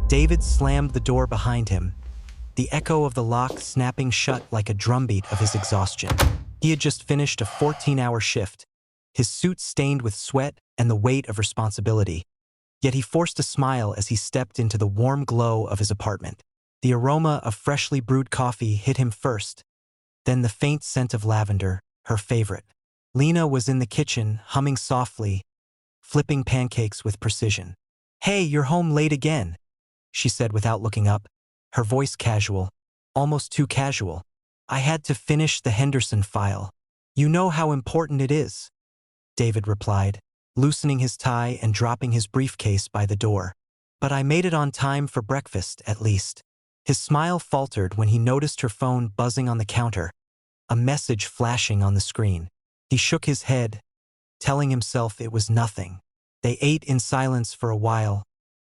David slammed the door behind him, the echo of the lock snapping shut like a drumbeat of his exhaustion. He had just finished a 14-hour shift, his suit stained with sweat and the weight of responsibility. Yet he forced a smile as he stepped into the warm glow of his apartment. The aroma of freshly brewed coffee hit him first, then the faint scent of lavender, her favorite. Lena was in the kitchen, humming softly, flipping pancakes with precision. "Hey, you're home late again," she said without looking up, her voice casual, almost too casual. "I had to finish the Henderson file. You know how important it is," David replied, loosening his tie and dropping his briefcase by the door. "But I made it on time for breakfast, at least." His smile faltered when he noticed her phone buzzing on the counter, a message flashing on the screen. He shook his head, telling himself it was nothing. They ate in silence for a while,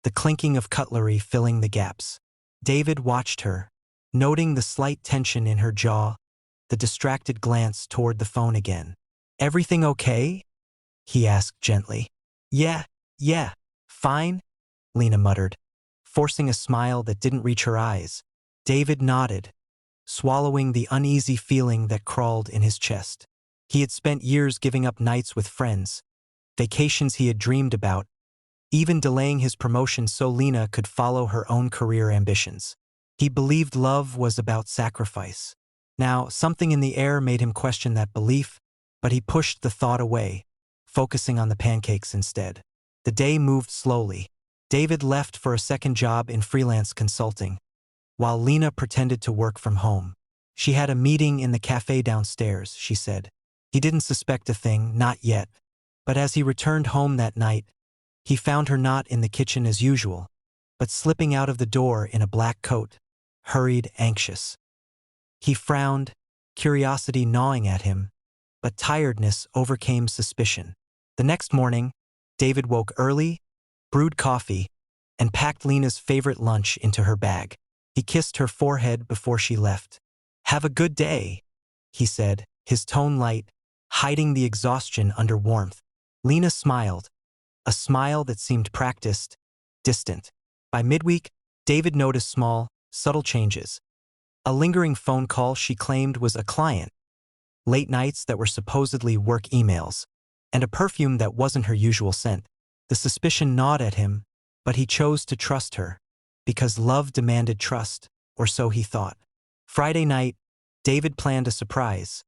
the clinking of cutlery filling the gaps. David watched her, noting the slight tension in her jaw, the distracted glance toward the phone again. "Everything okay?" he asked gently. Yeah, fine," Lena muttered, forcing a smile that didn't reach her eyes. David nodded, swallowing the uneasy feeling that crawled in his chest. He had spent years giving up nights with friends, vacations he had dreamed about, even delaying his promotion so Lena could follow her own career ambitions. He believed love was about sacrifice. Now, something in the air made him question that belief, but he pushed the thought away, focusing on the pancakes instead. The day moved slowly. David left for a second job in freelance consulting, while Lena pretended to work from home. She had a meeting in the cafe downstairs, she said. He didn't suspect a thing, not yet. But as he returned home that night, he found her not in the kitchen as usual, but slipping out of the door in a black coat, hurried, anxious. He frowned, curiosity gnawing at him, but tiredness overcame suspicion. The next morning, David woke early, brewed coffee, and packed Lena's favorite lunch into her bag. He kissed her forehead before she left. "Have a good day," he said, his tone light, hiding the exhaustion under warmth. Lena smiled, a smile that seemed practiced, distant. By midweek, David noticed small, subtle changes. A lingering phone call she claimed was a client, late nights that were supposedly work emails, and a perfume that wasn't her usual scent. The suspicion gnawed at him, but he chose to trust her, because love demanded trust, or so he thought. Friday night, David planned a surprise,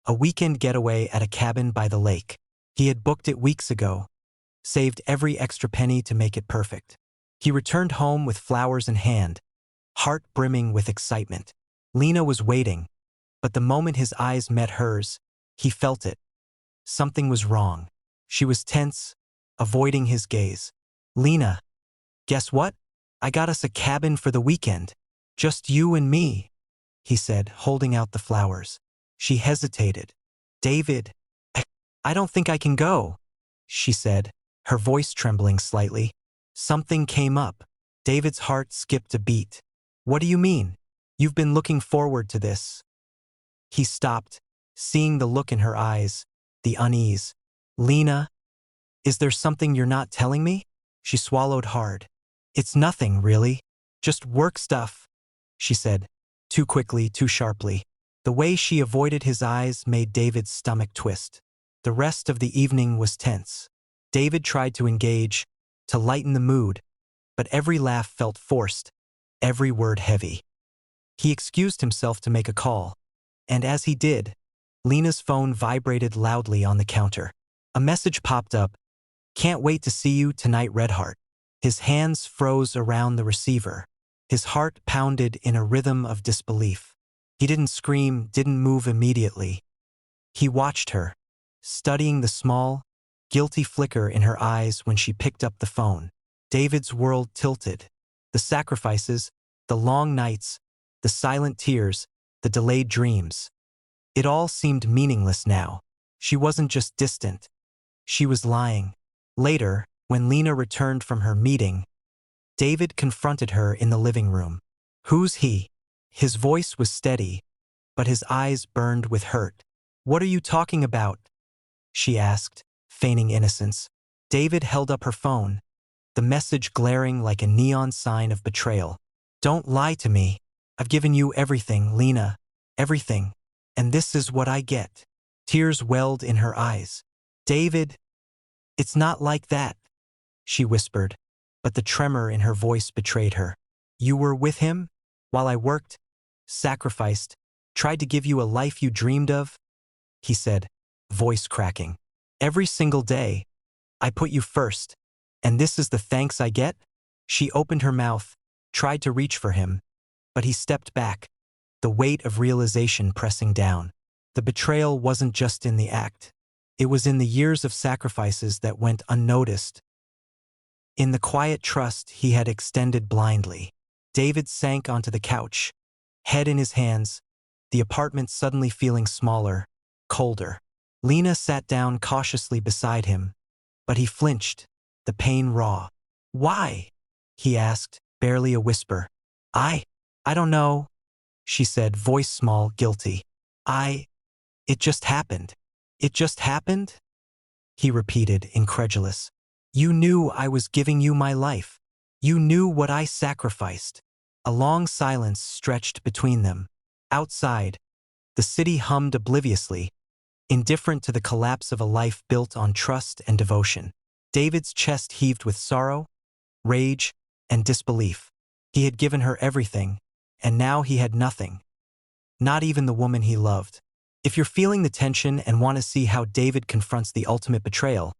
a weekend getaway at a cabin by the lake. He had booked it weeks ago, saved every extra penny to make it perfect. He returned home with flowers in hand, heart brimming with excitement. Lena was waiting, but the moment his eyes met hers, he felt it. Something was wrong. She was tense, avoiding his gaze. "Lena, guess what? I got us a cabin for the weekend. Just you and me," he said, holding out the flowers. She hesitated. "David, I don't think I can go," she said, her voice trembling slightly. Something came up. David's heart skipped a beat. "What do you mean? You've been looking forward to this." He stopped, seeing the look in her eyes, the unease. "Lena, is there something you're not telling me?" She swallowed hard. "It's nothing, really. Just work stuff," she said, too quickly, too sharply. The way she avoided his eyes made David's stomach twist. The rest of the evening was tense. David tried to engage, to lighten the mood, but every laugh felt forced, every word heavy. He excused himself to make a call, and as he did, Lena's phone vibrated loudly on the counter. A message popped up, "Can't wait to see you tonight, Redheart." His hands froze around the receiver. His heart pounded in a rhythm of disbelief. He didn't scream, didn't move immediately. He watched her, studying the small, guilty flicker in her eyes when she picked up the phone. David's world tilted. The sacrifices, the long nights, the silent tears, the delayed dreams. It all seemed meaningless now. She wasn't just distant. She was lying. Later, when Lena returned from her meeting, David confronted her in the living room. "Who's he?" His voice was steady, but his eyes burned with hurt. "What are you talking about?" she asked, feigning innocence. David held up her phone, the message glaring like a neon sign of betrayal. Don't lie to me. I've given you everything, Lena. Everything. And this is what I get. Tears welled in her eyes. David, it's not like that, she whispered, but the tremor in her voice betrayed her. You were with him? While I worked, sacrificed, tried to give you a life you dreamed of? He said, voice cracking. Every single day, I put you first. And this is the thanks I get? She opened her mouth, tried to reach for him, but he stepped back, the weight of realization pressing down. The betrayal wasn't just in the act. It was in the years of sacrifices that went unnoticed. In the quiet trust he had extended blindly. David sank onto the couch, head in his hands, the apartment suddenly feeling smaller, colder. Lena sat down cautiously beside him, but he flinched, the pain raw. Why? He asked, barely a whisper. I don't know, she said, voice small, guilty. It just happened. It just happened? He repeated, incredulous. You knew I was giving you my life. You knew what I sacrificed. A long silence stretched between them. Outside, the city hummed obliviously, indifferent to the collapse of a life built on trust and devotion. David's chest heaved with sorrow, rage, and disbelief. He had given her everything, and now he had nothing. Not even the woman he loved. If you're feeling the tension and want to see how David confronts the ultimate betrayal,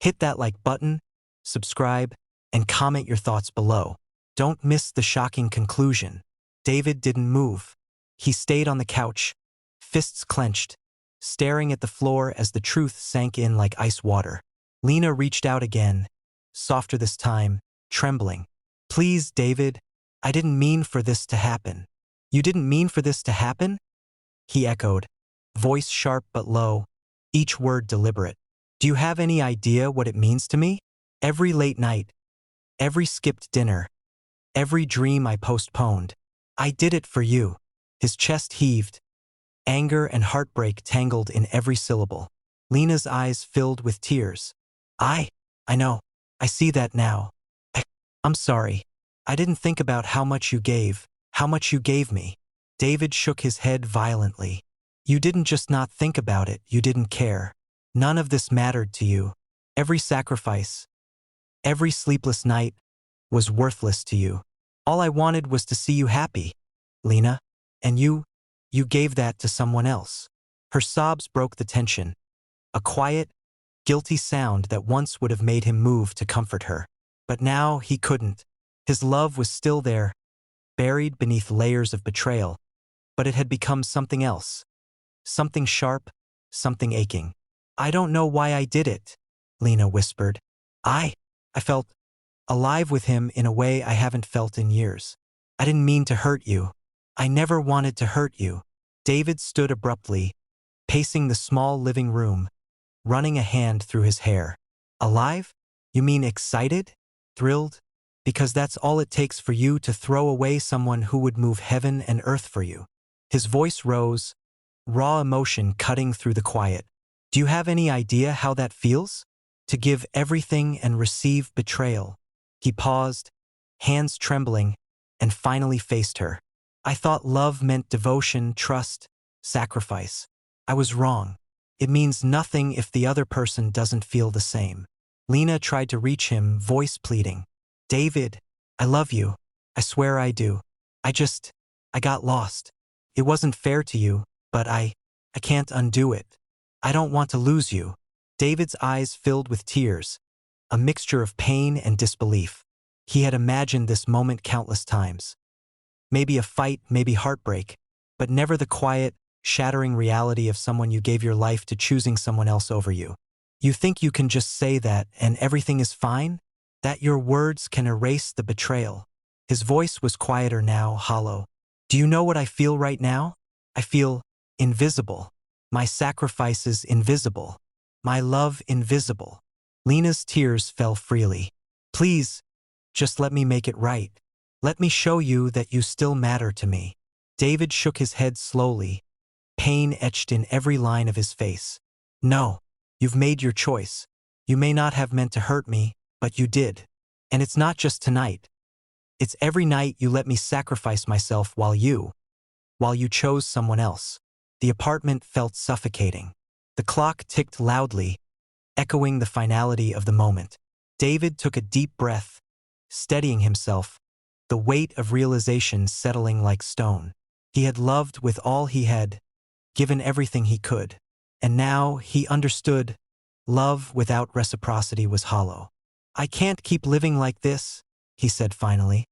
hit that like button, subscribe, and comment your thoughts below. Don't miss the shocking conclusion. David didn't move. He stayed on the couch, fists clenched, staring at the floor as the truth sank in like ice water. Lena reached out again, softer this time, trembling. Please, David, I didn't mean for this to happen. You didn't mean for this to happen? He echoed, voice sharp but low, each word deliberate. Do you have any idea what it means to me? Every late night, every skipped dinner, every dream I postponed. I did it for you. His chest heaved, anger and heartbreak tangled in every syllable. Lena's eyes filled with tears. I know. I see that now. I'm sorry. I didn't think about how much you gave me. David shook his head violently. You didn't just not think about it, you didn't care. None of this mattered to you. Every sacrifice, every sleepless night was worthless to you. All I wanted was to see you happy, Lena. And you gave that to someone else. Her sobs broke the tension, a quiet, guilty sound that once would have made him move to comfort her. But now he couldn't. His love was still there, buried beneath layers of betrayal, but it had become something else. Something sharp, something aching. I don't know why I did it, Lena whispered. I felt alive with him in a way I haven't felt in years. I didn't mean to hurt you. I never wanted to hurt you. David stood abruptly, pacing the small living room, running a hand through his hair. Alive? You mean excited? Thrilled? Because that's all it takes for you to throw away someone who would move heaven and earth for you. His voice rose, raw emotion cutting through the quiet. Do you have any idea how that feels? To give everything and receive betrayal. He paused, hands trembling, and finally faced her. I thought love meant devotion, trust, sacrifice. I was wrong. It means nothing if the other person doesn't feel the same. Lena tried to reach him, voice pleading. David, I love you. I swear I do. I got lost. It wasn't fair to you, but I can't undo it. I don't want to lose you. David's eyes filled with tears, a mixture of pain and disbelief. He had imagined this moment countless times. Maybe a fight, maybe heartbreak, but never the quiet, shattering reality of someone you gave your life to choosing someone else over you. You think you can just say that and everything is fine? That your words can erase the betrayal? His voice was quieter now, hollow. Do you know what I feel right now? I feel invisible. My sacrifices invisible. My love invisible. Lena's tears fell freely. Please, just let me make it right. Let me show you that you still matter to me. David shook his head slowly, pain etched in every line of his face. No, you've made your choice. You may not have meant to hurt me, but you did. And it's not just tonight. It's every night you let me sacrifice myself while you chose someone else. The apartment felt suffocating. The clock ticked loudly, echoing the finality of the moment. David took a deep breath, steadying himself, the weight of realization settling like stone. He had loved with all he had, given everything he could. And now he understood, love without reciprocity was hollow. "I can't keep living like this," he said finally,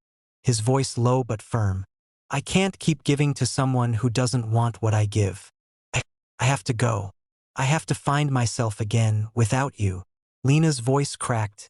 his voice low but firm. "I can't keep giving to someone who doesn't want what I give. I have to go. I have to find myself again without you." Lena's voice cracked,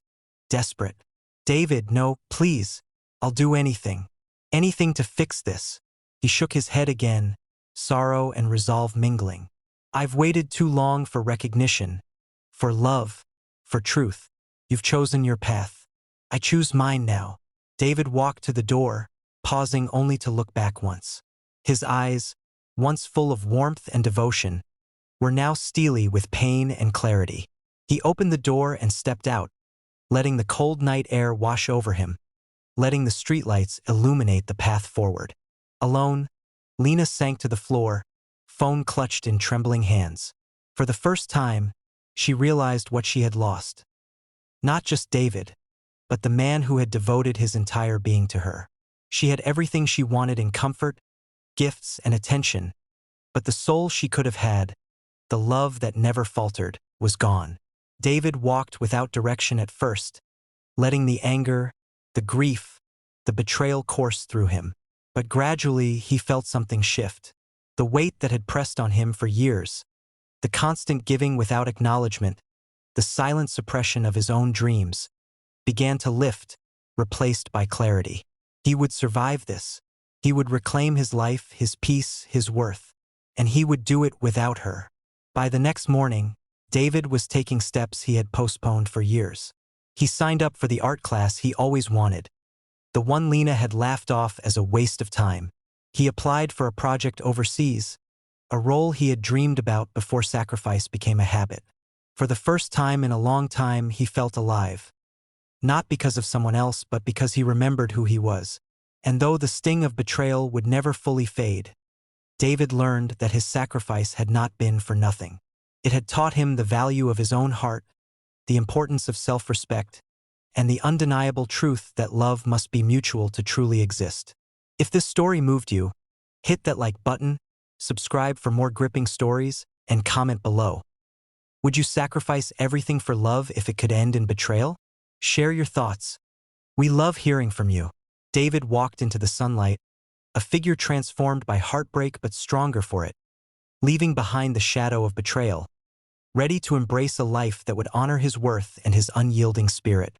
desperate. "David, no, please. I'll do anything. Anything to fix this." He shook his head again, sorrow and resolve mingling. "I've waited too long for recognition, for love, for truth. You've chosen your path. I choose mine now." David walked to the door, pausing only to look back once. His eyes, once full of warmth and devotion, were now steely with pain and clarity. He opened the door and stepped out, letting the cold night air wash over him, letting the streetlights illuminate the path forward. Alone, Lena sank to the floor, phone clutched in trembling hands. For the first time, she realized what she had lost. Not just David, but the man who had devoted his entire being to her. She had everything she wanted in comfort, gifts, and attention, but the soul she could have had, the love that never faltered, was gone. David walked without direction at first, letting the anger, the grief, the betrayal course through him. But gradually he felt something shift. The weight that had pressed on him for years, the constant giving without acknowledgement, the silent suppression of his own dreams, began to lift, replaced by clarity. He would survive this. He would reclaim his life, his peace, his worth, and he would do it without her. By the next morning, David was taking steps he had postponed for years. He signed up for the art class he always wanted, the one Lena had laughed off as a waste of time. He applied for a project overseas, a role he had dreamed about before sacrifice became a habit. For the first time in a long time, he felt alive. Not because of someone else, but because he remembered who he was. And though the sting of betrayal would never fully fade, David learned that his sacrifice had not been for nothing. It had taught him the value of his own heart, the importance of self-respect, and the undeniable truth that love must be mutual to truly exist. If this story moved you, hit that like button, subscribe for more gripping stories, and comment below. Would you sacrifice everything for love if it could end in betrayal? Share your thoughts. We love hearing from you. David walked into the sunlight, a figure transformed by heartbreak but stronger for it, leaving behind the shadow of betrayal, ready to embrace a life that would honor his worth and his unyielding spirit.